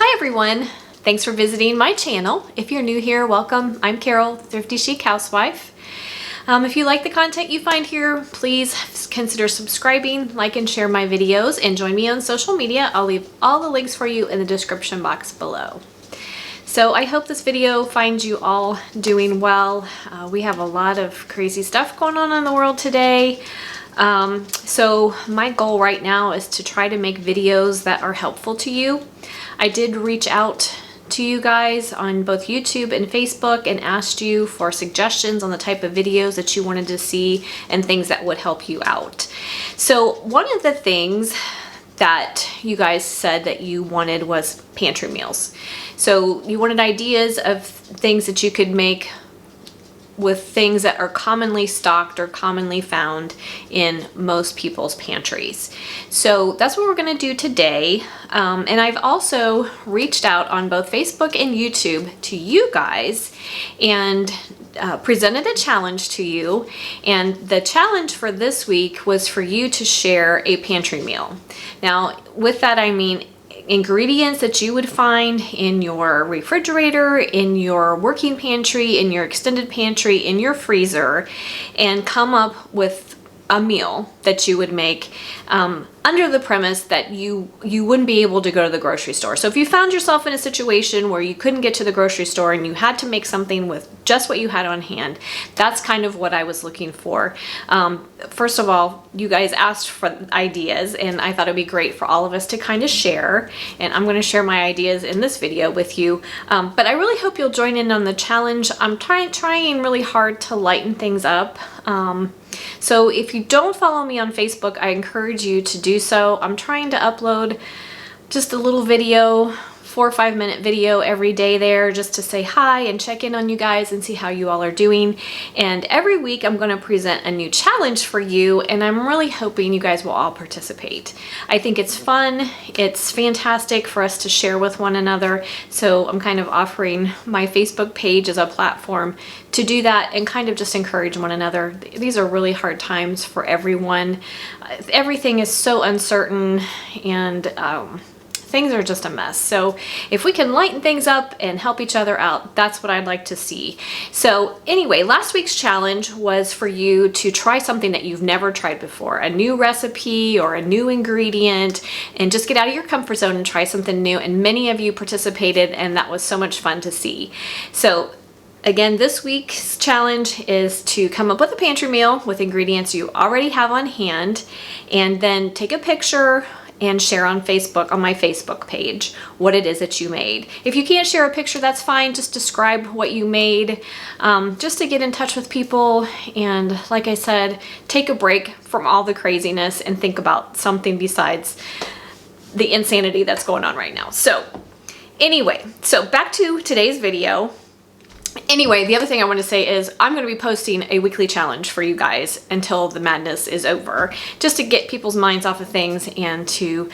Hi everyone, thanks for visiting my channel. If you're new here, welcome. I'm Carol, Thrifty Chic Housewife. If you like the content you find here, please consider subscribing, like and share my videos, and join me on social media. I'll leave all the links for you in the description box below. So I hope this video finds you all doing well. We have a lot of crazy stuff going on in the world today. So my goal right now is to try to make videos that are helpful to you. I did reach out to you guys on both YouTube and Facebook and asked you for suggestions on the type of videos that you wanted to see and things that would help you out. So one of the things that you guys said that you wanted was pantry meals. So you wanted ideas of things that you could make with things that are commonly stocked or commonly found in most people's pantries. So that's what we're gonna do today. And I've also reached out on both Facebook and YouTube to you guys and presented a challenge to you. And the challenge for this week was for you to share a pantry meal. Now, with that, I mean ingredients that you would find in your refrigerator, in your working pantry, in your extended pantry, in your freezer, and come up with a meal that you would make under the premise that you wouldn't be able to go to the grocery store. So if you found yourself in a situation where you couldn't get to the grocery store and you had to make something with just what you had on hand, that's kind of what I was looking for. First of all, you guys asked for ideas, and I thought it'd be great for all of us to kind of share, and I'm going to share my ideas in this video with you. But I really hope you'll join in on the challenge. I'm trying really hard to lighten things up. So if you don't follow me on Facebook, I encourage you to do so. I'm trying to upload just a little video, 4 or 5 minute video every day there, just to say hi and check in on you guys and see how you all are doing. And every week I'm going to present a new challenge for you, and I'm really hoping you guys will all participate. I think it's fun. It's fantastic for us to share with one another. So I'm kind of offering my Facebook page as a platform to do that and kind of just encourage one another. These are really hard times for everyone. Everything is so uncertain, and things are just a mess. So if we can lighten things up and help each other out, that's what I'd like to see. So anyway, last week's challenge was for you to try something that you've never tried before, a new recipe or a new ingredient, and just get out of your comfort zone and try something new. And many of you participated, and that was so much fun to see. So again, this week's challenge is to come up with a pantry meal with ingredients you already have on hand, and then take a picture and share on Facebook, on my Facebook page, what it is that you made. If you can't share a picture, that's fine. Just describe what you made, just to get in touch with people. And like I said, take a break from all the craziness and think about something besides the insanity that's going on right now. So anyway, so back to today's video. Anyway, the other thing I want to say is I'm going to be posting a weekly challenge for you guys until the madness is over, just to get people's minds off of things and to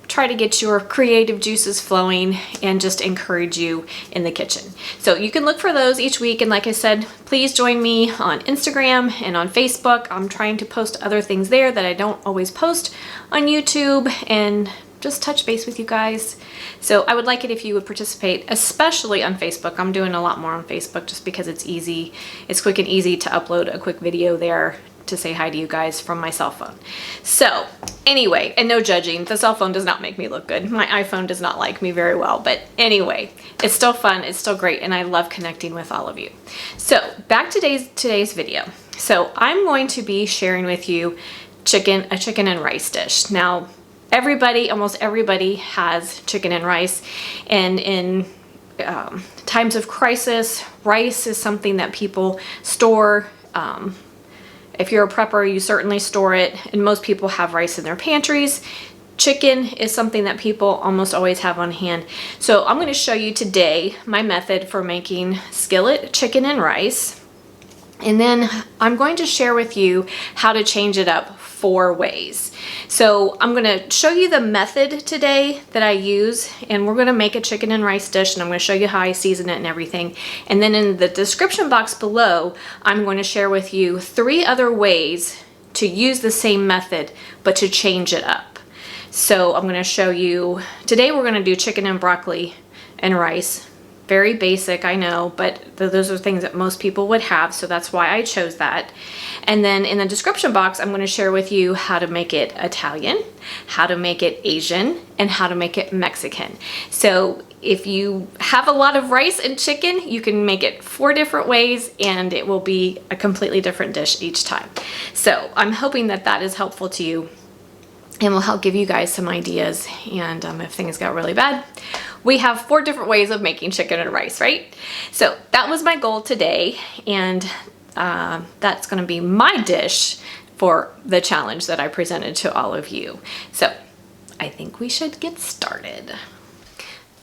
try to get your creative juices flowing and just encourage you in the kitchen. So you can look for those each week, and like I said, please join me on Instagram and on Facebook. I'm trying to post other things there that I don't always post on YouTube, and just touch base with you guys. So I would like it if you would participate, especially on Facebook. I'm doing a lot more on Facebook just because it's easy. It's quick and easy to upload a quick video there to say hi to you guys from my cell phone. So anyway, and no judging, the cell phone does not make me look good. My iPhone does not like me very well, but anyway, it's still fun, it's still great, and I love connecting with all of you. So back to today's video. So I'm going to be sharing with you a chicken and rice dish. Now, almost everybody has chicken and rice, and in times of crisis, rice is something that people store. If you're a prepper, you certainly store it, and most people have rice in their pantries. Chicken is something that people almost always have on hand. So I'm going to show you today my method for making skillet chicken and rice, and then I'm going to share with you how to change it up 4 ways. So I'm going to show you the method today that I use, and we're going to make a chicken and rice dish, and I'm going to show you how I season it and everything. And then in the description box below, I'm going to share with you 3 other ways to use the same method but to change it up. So I'm gonna show you, today we're gonna do chicken and broccoli and rice. Very basic, I know, but those are things that most people would have, so that's why I chose that. And then in the description box, I'm gonna share with you how to make it Italian, how to make it Asian, and how to make it Mexican. So if you have a lot of rice and chicken, you can make it 4 different ways and it will be a completely different dish each time. So I'm hoping that that is helpful to you and will help give you guys some ideas. And if things got really bad, we have 4 different ways of making chicken and rice, right? So that was my goal today, and that's gonna be my dish for the challenge that I presented to all of you. So I think we should get started.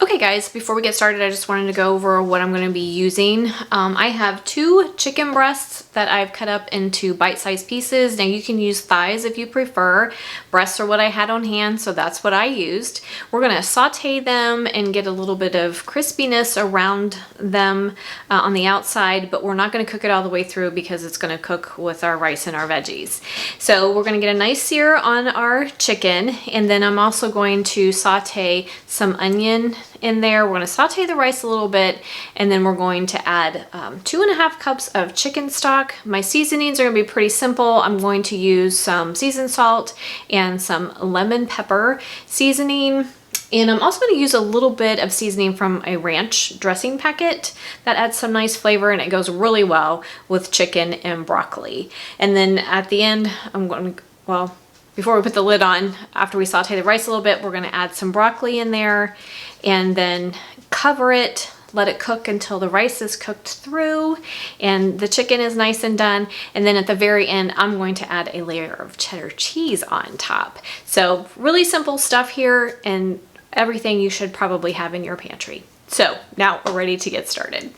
Okay guys, before we get started, I just wanted to go over what I'm going to be using. I have 2 chicken breasts that I've cut up into bite-sized pieces. Now you can use thighs if you prefer. Breasts are what I had on hand, so that's what I used. We're going to saute them and get a little bit of crispiness around them on the outside, but we're not going to cook it all the way through because it's going to cook with our rice and our veggies. So we're going to get a nice sear on our chicken, and then I'm also going to saute some onion in there. We're going to saute the rice a little bit, and then we're going to add 2.5 cups of chicken stock. My seasonings are going to be pretty simple. I'm going to use some seasoned salt and some lemon pepper seasoning. And I'm also going to use a little bit of seasoning from a ranch dressing packet. That adds some nice flavor and it goes really well with chicken and broccoli. And then at the end, I'm going to, well, before we put the lid on, after we saute the rice a little bit, we're going to add some broccoli in there and then cover it, let it cook until the rice is cooked through and the chicken is nice and done. And then at the very end, I'm going to add a layer of cheddar cheese on top. So really simple stuff here and everything you should probably have in your pantry. So now we're ready to get started.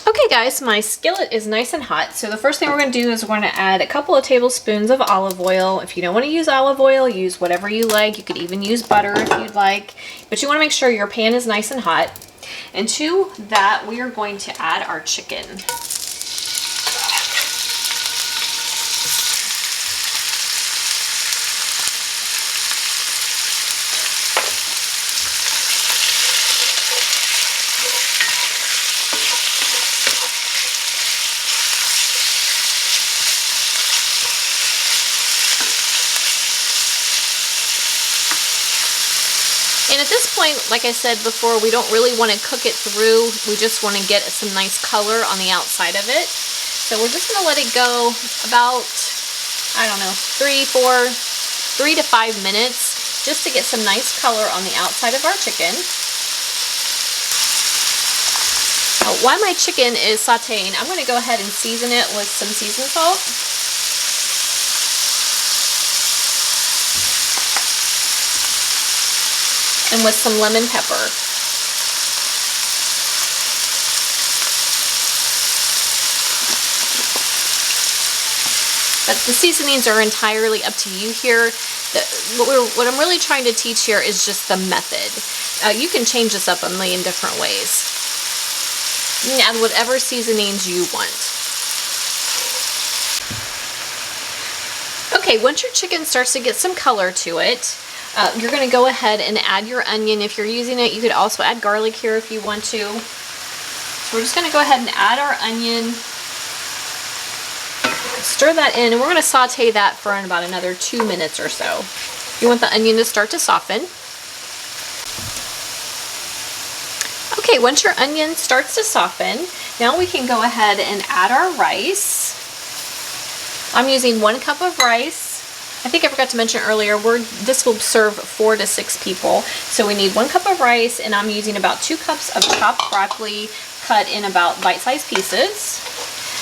Okay guys, my skillet is nice and hot. So the first thing we're going to do is we're going to add a couple of tablespoons of olive oil. If you don't want to use olive oil, use whatever you like. You could even use butter if you'd like, but you want to make sure your pan is nice and hot. And to that, we are going to add our chicken. And at this point, like I said before, we don't really want to cook it through. We just want to get some nice color on the outside of it. So we're just going to let it go about, I don't know, 3 to 5 minutes just to get some nice color on the outside of our chicken. Now, while my chicken is sauteing, I'm going to go ahead and season it with some seasoned salt. And with some lemon pepper. But the seasonings are entirely up to you here. What I'm really trying to teach here is just the method. You can change this up a million different ways. You can add whatever seasonings you want. Okay, once your chicken starts to get some color to it, you're going to go ahead and add your onion. If you're using it, you could also add garlic here if you want to. So we're just going to go ahead and add our onion. Stir that in, and we're going to saute that for about another 2 minutes or so. You want the onion to start to soften. Okay, once your onion starts to soften, now we can go ahead and add our rice. I'm using 1 cup of rice. I think I forgot to mention earlier, this will serve 4 to 6 people. So we need 1 cup of rice, and I'm using about 2 cups of chopped broccoli cut in about bite-sized pieces.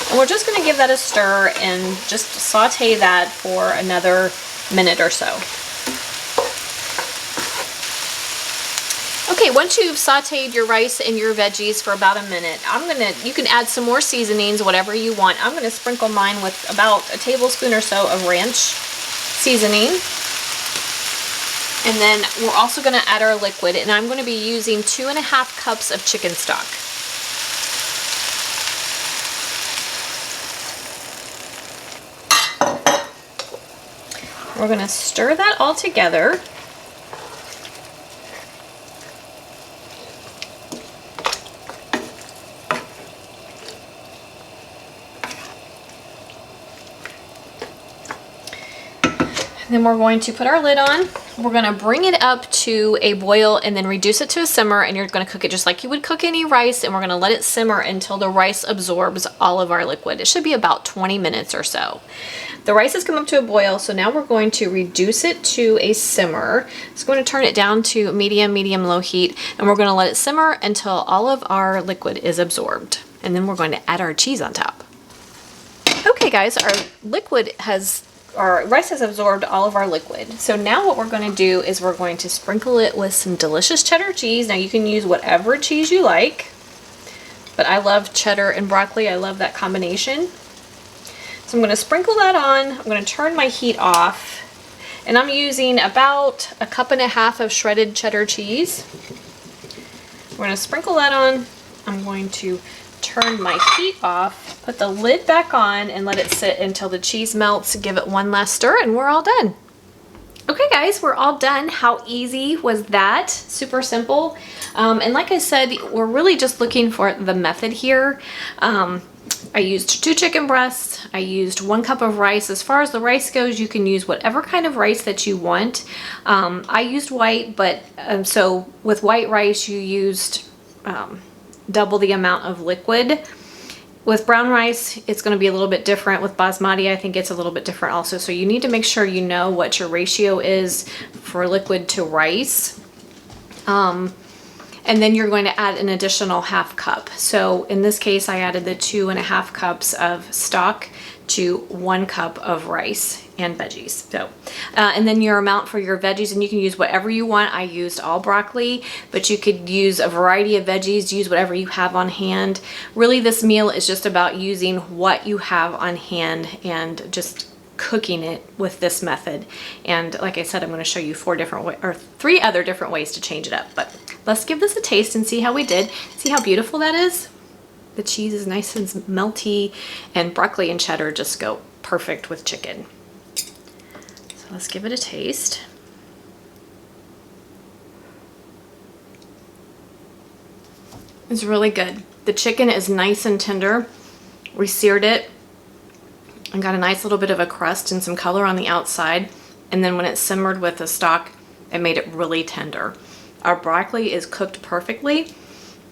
And we're just going to give that a stir and just saute that for another minute or so. Okay, once you've sauteed your rice and your veggies for about a minute, you can add some more seasonings, whatever you want. I'm going to sprinkle mine with about a tablespoon or so of ranch seasoning. And then we're also going to add our liquid, and I'm going to be using 2.5 cups of chicken stock. We're going to stir that all together. Then we're going to put our lid on. We're going to bring it up to a boil and then reduce it to a simmer, and you're going to cook it just like you would cook any rice, and we're going to let it simmer until the rice absorbs all of our liquid. It should be about 20 minutes or so. The rice has come up to a boil, so now we're going to reduce it to a simmer. It's going to turn it down to medium-low heat, and we're going to let it simmer until all of our liquid is absorbed. And then we're going to add our cheese on top. Okay guys, our rice has absorbed all of our liquid. So now what we're going to do is we're going to sprinkle it with some delicious cheddar cheese. Now you can use whatever cheese you like, but I love cheddar and broccoli. I love that combination. So I'm going to sprinkle that on. I'm going to turn my heat off, and I'm using about 1.5 cups of shredded cheddar cheese. We're going to sprinkle that on. I'm going to turn my heat off, put the lid back on, and let it sit until the cheese melts. Give it one last stir, and we're all done. Okay guys, we're all done. How easy was that? Super simple. And like I said, we're really just looking for the method here. I used 2 chicken breasts. I used 1 cup of rice. As far as the rice goes, you can use whatever kind of rice that you want. I used white, but so with white rice, you used double the amount of liquid. With brown rice, it's going to be a little bit different. With basmati, I think it's a little bit different also. So you need to make sure you know what your ratio is for liquid to rice. And then you're going to add an additional 1/2 cup. So in this case, I added the 2.5 cups of stock to 1 cup of rice and veggies. So, and then your amount for your veggies, and you can use whatever you want. I used all broccoli, but you could use a variety of veggies, use whatever you have on hand. Really, this meal is just about using what you have on hand and just cooking it with this method. And like I said, I'm going to show you 3 other different ways to change it up. But let's give this a taste and see how we did. See how beautiful that is? The cheese is nice and melty, and broccoli and cheddar just go perfect with chicken. So let's give it a taste. It's really good. The chicken is nice and tender. We seared it and got a nice little bit of a crust and some color on the outside. And then when it simmered with the stock, it made it really tender. Our broccoli is cooked perfectly.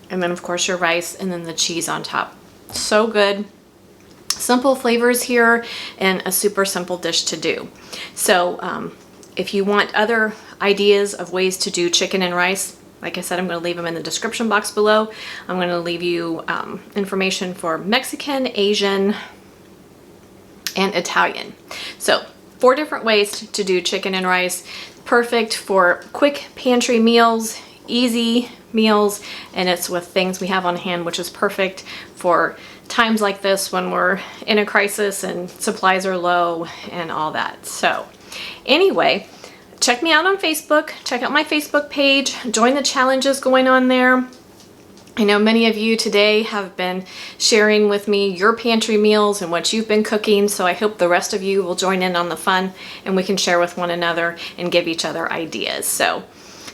And then of course your rice, and then the cheese on top. So good. Simple flavors here, and a super simple dish to do. So if you want other ideas of ways to do chicken and rice, like I said, I'm going to leave them in the description box below. I'm going to leave you information for Mexican, Asian, and Italian. So 4 different ways to do chicken and rice. Perfect for quick pantry meals, easy meals, and it's with things we have on hand, which is perfect for times like this when we're in a crisis and supplies are low and all that. So anyway, check me out on Facebook. Check out my Facebook page. Join the challenges going on there. I know many of you today have been sharing with me your pantry meals and what you've been cooking, so I hope the rest of you will join in on the fun and we can share with one another and give each other ideas. So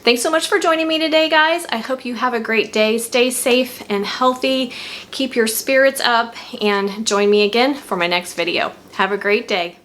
thanks so much for joining me today, guys. I hope you have a great day. Stay safe and healthy. Keep your spirits up, and join me again for my next video. Have a great day.